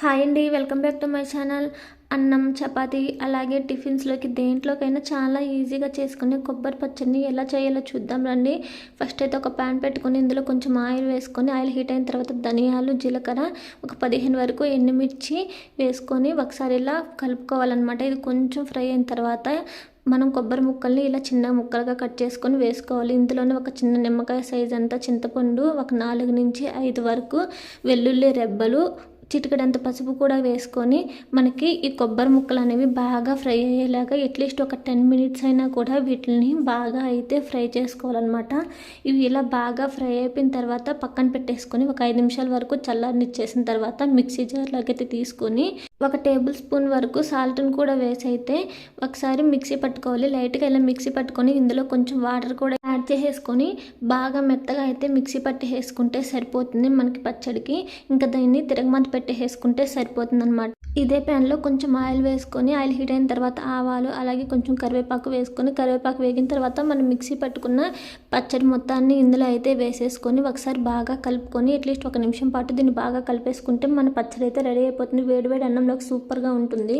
Hi అండి, welcome back to my channel. అన్నం, చపాతీ అలాగే టిఫిన్స్లోకి దేంట్లోకైనా చాలా ఈజీగా చేసుకునే కొబ్బరి పచ్చడిని ఎలా చేయాలో చూద్దాం రండి. ఫస్ట్ అయితే ఒక ప్యాన్ పెట్టుకొని ఇందులో కొంచెం ఆయిల్ వేసుకొని ఆయిల్ హీట్ అయిన తర్వాత ధనియాలు, జీలకర్ర, ఒక 15 వరకు ఎండుమిర్చి వేసుకొని ఒకసారి ఇలా కలుపుకోవాలన్నమాట. ఇది కొంచెం ఫ్రై అయిన తర్వాత మనం కొబ్బరి ముక్కల్ని ఇలా చిన్న ముక్కలుగా కట్ చేసుకొని వేసుకోవాలి. ఇందులోనే ఒక చిన్న నిమ్మకాయ సైజ్ అంతా చింతపండు, ఒక 4 నుంచి 5 వరకు వెల్లుల్లి రెబ్బలు, చిటికెడంత పసుపు కూడా వేసుకొని మనకి ఈ కొబ్బరి ముక్కలు అనేవి బాగా ఫ్రై అయ్యేలాగా అట్లీస్ట్ ఒక 10 మినిట్స్ అయినా కూడా వీటిని బాగా అయితే ఫ్రై చేసుకోవాలన్నమాట. ఇవి ఇలా బాగా ఫ్రై అయిపోయిన తర్వాత పక్కన పెట్టేసుకొని ఒక 5 నిమిషాల వరకు చల్లారనిచ్చేసిన తర్వాత మిక్సీ జార్లోకి అయితే తీసుకొని 1 టేబుల్ స్పూన్ వరకు సాల్ట్ని కూడా వేసి అయితే ఒకసారి మిక్సీ పట్టుకోవాలి. లైట్గా ఇలా మిక్సీ పట్టుకొని ఇందులో కొంచెం వాటర్ కూడా యాడ్ చేసేసుకొని బాగా మెత్తగా అయితే మిక్సీ పట్టి వేసుకుంటే సరిపోతుంది మనకి పచ్చడికి. ఇంకా దీన్ని తిరగమాత పెట్టేసుకుంటే సరిపోతుంది అనమాట. ఇదే ప్యాన్లో కొంచెం ఆయిల్ వేసుకొని ఆయిల్ హీట్ అయిన తర్వాత ఆవాలు అలాగే కొంచెం కరివేపాకు వేసుకొని కరివేపాకు వేగిన తర్వాత మనం మిక్సీ పట్టుకున్న పచ్చడి మొత్తాన్ని ఇందులో అయితే వేసేసుకొని ఒకసారి బాగా కలుపుకొని అట్లీస్ట్ 1 నిమిషం పాటు దీన్ని బాగా కలిపేసుకుంటే మన పచ్చడి అయితే రెడీ అయిపోతుంది. వేడివేడి అన్నంలోకి సూపర్గా ఉంటుంది.